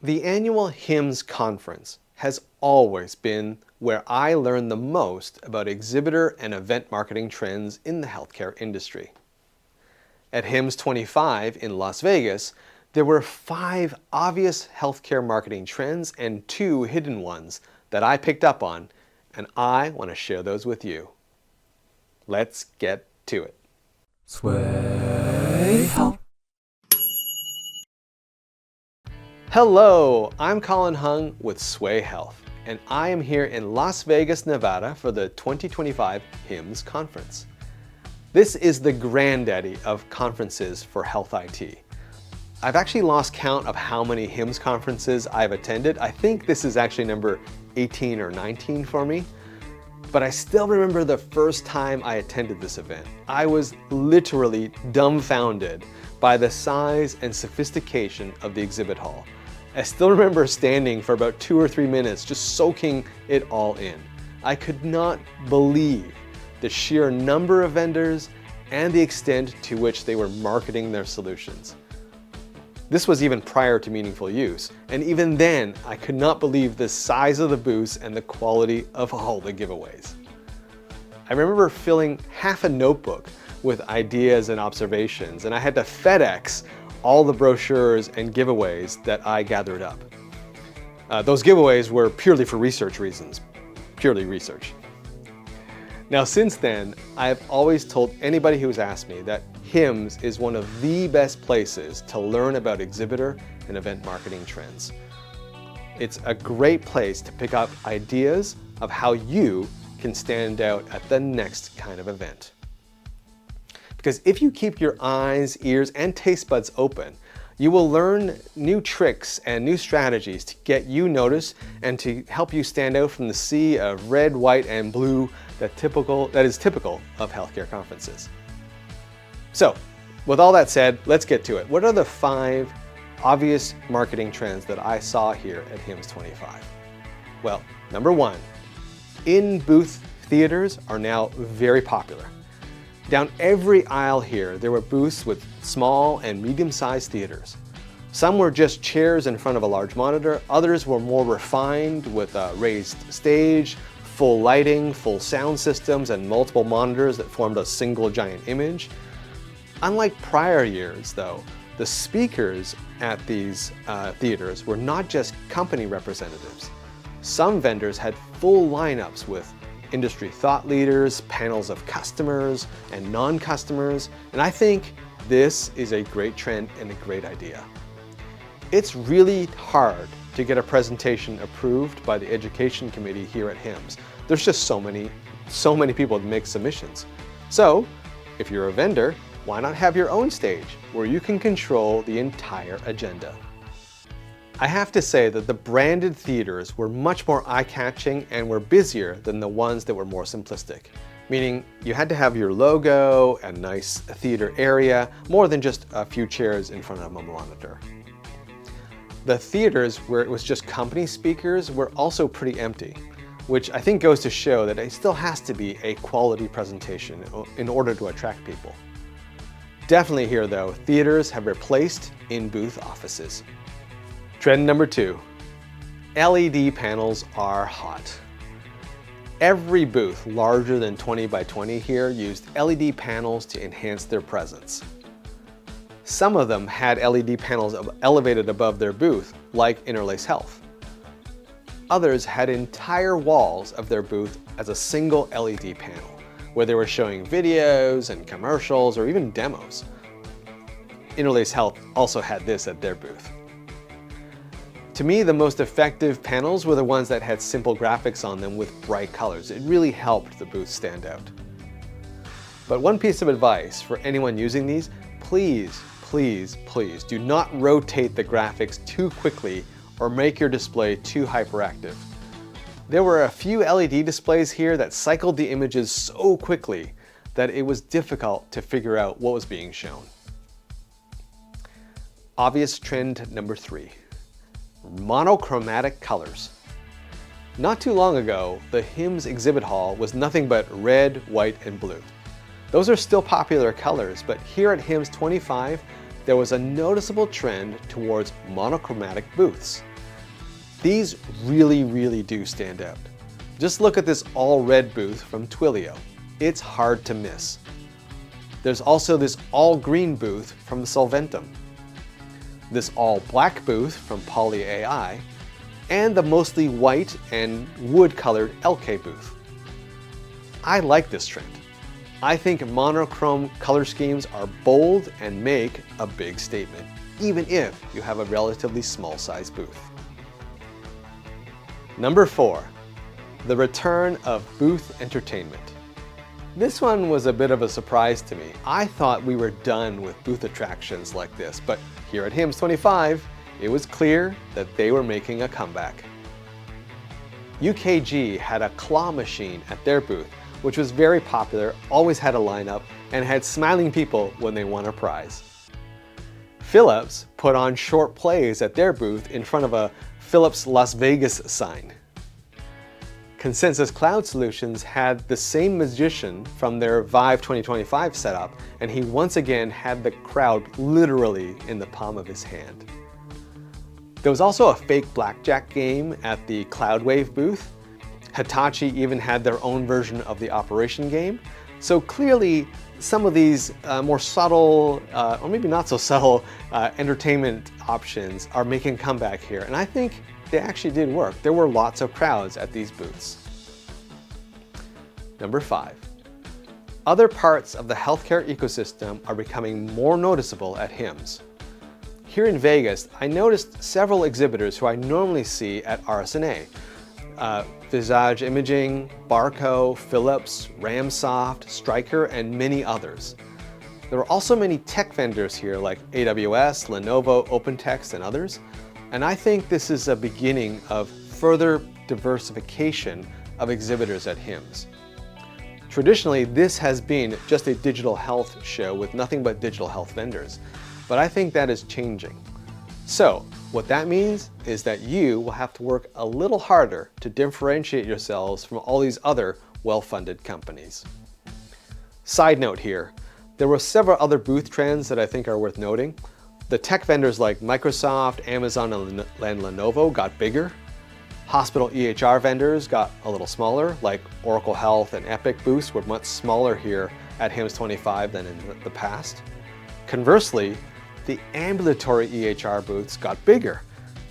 The annual HIMSS conference has always been where I learn the most about exhibitor and event marketing trends in the healthcare industry. At HIMSS25 in Las Vegas, there were 5 obvious healthcare marketing trends and 2 hidden ones that I picked up on, and I want to share those with you. Let's get to it. Sway Health. Hello, I'm Colin Hung with Sway Health, and I am here in Las Vegas, Nevada for the 2025 HIMSS conference. This is the granddaddy of conferences for health IT. I've actually lost count of how many HIMSS conferences I've attended. I think this is actually number 18 or 19 for me, but I still remember the first time I attended this event. I was literally dumbfounded by the size and sophistication of the exhibit hall. I still remember standing for about 2 or 3 minutes just soaking it all in. I could not believe the sheer number of vendors and the extent to which they were marketing their solutions. This was even prior to meaningful use, and even then I could not believe the size of the booths and the quality of all the giveaways. I remember filling half a notebook with ideas and observations, and I had to FedEx all the brochures and giveaways that I gathered up. Those giveaways were purely for research reasons, purely research. Now since then, I've always told anybody who's asked me that HIMSS is one of the best places to learn about exhibitor and event marketing trends. It's a great place to pick up ideas of how you can stand out at the next kind of event. Because if you keep your eyes, ears, and taste buds open, you will learn new tricks and new strategies to get you noticed and to help you stand out from the sea of red, white, and blue that is typical of healthcare conferences. So, with all that said, let's get to it. What are the 5 obvious marketing trends that I saw here at HIMSS25? Well, number 1, in-booth theaters are now very popular. Down every aisle here, there were booths with small and medium-sized theaters. Some were just chairs in front of a large monitor, others were more refined with a raised stage, full lighting, full sound systems, and multiple monitors that formed a single giant image. Unlike prior years, though, the speakers at these theaters were not just company representatives. Some vendors had full lineups with industry thought leaders, panels of customers and non-customers, and I think this is a great trend and a great idea. It's really hard to get a presentation approved by the education committee here at HIMSS. There's just so many people to make submissions. So, if you're a vendor, why not have your own stage where you can control the entire agenda? I have to say that the branded theaters were much more eye-catching and were busier than the ones that were more simplistic, meaning you had to have your logo, a nice theater area, more than just a few chairs in front of a monitor. The theaters where it was just company speakers were also pretty empty, which I think goes to show that it still has to be a quality presentation in order to attract people. Definitely here though, theaters have replaced in-booth offices. Trend number 2, LED panels are hot. Every booth larger than 20 by 20 here used LED panels to enhance their presence. Some of them had LED panels elevated above their booth, like Interlace Health. Others had entire walls of their booth as a single LED panel, where they were showing videos and commercials or even demos. Interlace Health also had this at their booth. To me, the most effective panels were the ones that had simple graphics on them with bright colors. It really helped the booth stand out. But one piece of advice for anyone using these, please, please, please do not rotate the graphics too quickly or make your display too hyperactive. There were a few LED displays here that cycled the images so quickly that it was difficult to figure out what was being shown. Obvious trend number 3. Monochromatic colors. Not too long ago, the HIMSS exhibit hall was nothing but red, white, and blue. Those are still popular colors, but here at HIMSS25, there was a noticeable trend towards monochromatic booths. These really do stand out. Just look at this all-red booth from Twilio. It's hard to miss. There's also this all-green booth from Solventum, this all-black booth from Poly AI, and the mostly white and wood-colored LK booth. I like this trend. I think monochrome color schemes are bold and make a big statement, even if you have a relatively small size booth. Number 4, the return of booth entertainment. This one was a bit of a surprise to me. I thought we were done with booth attractions like this, but here at HIMSS25, it was clear that they were making a comeback. UKG had a claw machine at their booth, which was very popular, always had a lineup, and had smiling people when they won a prize. Philips put on short plays at their booth in front of a Philips Las Vegas sign. Consensus Cloud Solutions had the same magician from their Vive 2025 setup, and he once again had the crowd literally in the palm of his hand. There was also a fake blackjack game at the Cloudwave booth. Hitachi even had their own version of the Operation game. So clearly, some of these more subtle, or maybe not so subtle, entertainment options are making a comeback here. And I think they actually did work. There were lots of crowds at these booths. Number 5. Other parts of the healthcare ecosystem are becoming more noticeable at HIMSS. Here in Vegas, I noticed several exhibitors who I normally see at RSNA. Visage Imaging, Barco, Philips, Ramsoft, Stryker, and many others. There were also many tech vendors here like AWS, Lenovo, OpenText, and others. And I think this is a beginning of further diversification of exhibitors at HIMSS. Traditionally, this has been just a digital health show with nothing but digital health vendors, but I think that is changing. So, what that means is that you will have to work a little harder to differentiate yourselves from all these other well-funded companies. Side note here, there were several other booth trends that I think are worth noting. The tech vendors like Microsoft, Amazon, and Lenovo got bigger. Hospital EHR vendors got a little smaller, like Oracle Health and Epic booths were much smaller here at HIMSS25 than in the past. Conversely, the ambulatory EHR booths got bigger.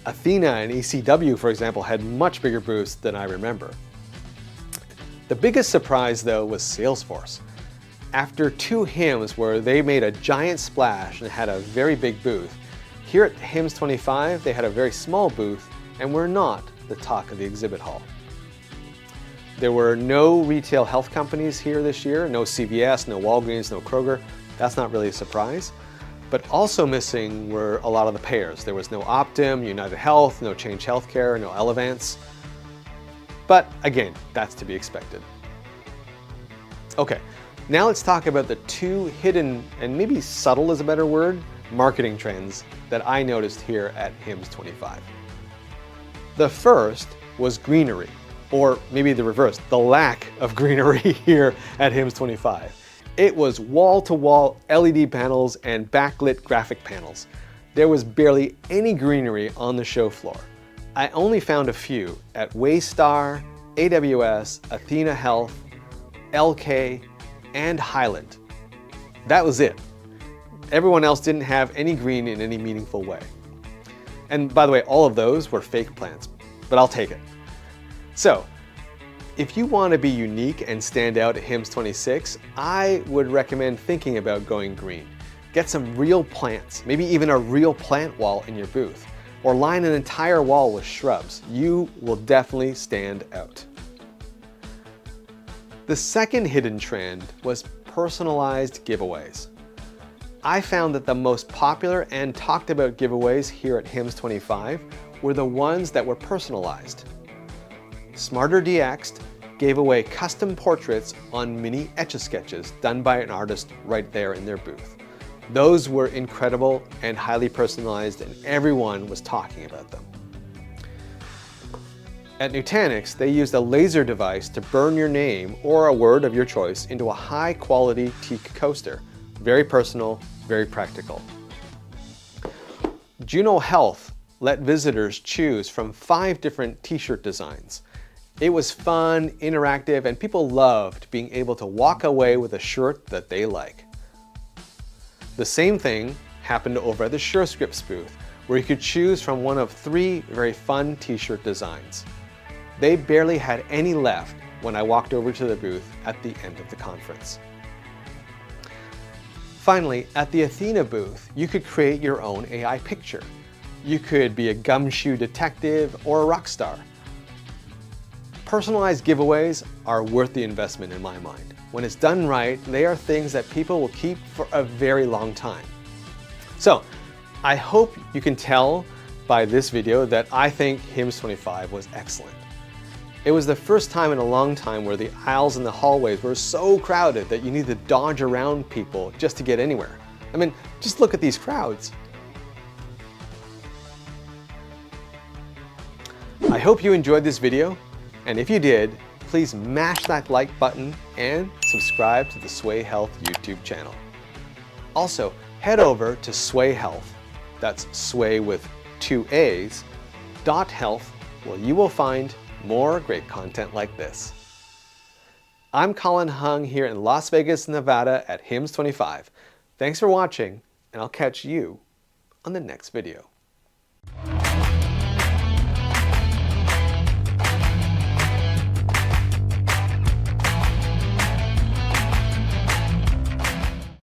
Athena and ECW, for example, had much bigger booths than I remember. The biggest surprise, though, was Salesforce. After 2 HIMSS where they made a giant splash and had a very big booth, here at HIMSS25 they had a very small booth and were not the talk of the exhibit hall. There were no retail health companies here this year, no CVS, no Walgreens, no Kroger. That's not really a surprise. But also missing were a lot of the payers. There was no Optum, United Health, no Change Healthcare, no Elevance. But again, that's to be expected. Okay, now let's talk about the 2 hidden, and maybe subtle is a better word, marketing trends that I noticed here at HIMSS25. The first was greenery, or maybe the reverse, the lack of greenery here at HIMSS25. It was wall-to-wall LED panels and backlit graphic panels. There was barely any greenery on the show floor. I only found a few at Waystar, AWS, Athena Health, LK, and Highland. That was it. Everyone else didn't have any green in any meaningful way. And by the way, all of those were fake plants, but I'll take it. So, if you want to be unique and stand out at HIMSS26, I would recommend thinking about going green. Get some real plants, maybe even a real plant wall in your booth, or line an entire wall with shrubs. You will definitely stand out. The second hidden trend was personalized giveaways. I found that the most popular and talked about giveaways here at HIMSS25 were the ones that were personalized. Smarter DX'd gave away custom portraits on mini Etch-a-Sketches done by an artist right there in their booth. Those were incredible and highly personalized, and everyone was talking about them. At Nutanix, they used a laser device to burn your name or a word of your choice into a high-quality teak coaster. Very personal, very practical. Juno Health let visitors choose from 5 different t-shirt designs. It was fun, interactive, and people loved being able to walk away with a shirt that they like. The same thing happened over at the SureScripts booth, where you could choose from one of 3 very fun t-shirt designs. They barely had any left when I walked over to the booth at the end of the conference. Finally, at the Athena booth, you could create your own AI picture. You could be a gumshoe detective or a rock star. Personalized giveaways are worth the investment in my mind. When it's done right, they are things that people will keep for a very long time. So, I hope you can tell by this video that I think HIMSS25 was excellent. It was the first time in a long time where the aisles and the hallways were so crowded that you need to dodge around people just to get anywhere. I mean, just look at these crowds. I hope you enjoyed this video, and if you did, please mash that like button and subscribe to the Sway Health YouTube channel. Also, head over to Sway Health, that's Sway with 2 A's, .health, where you will find more great content like this. I'm Colin Hung here in Las Vegas, Nevada at HIMSS25. Thanks for watching, and I'll catch you on the next video.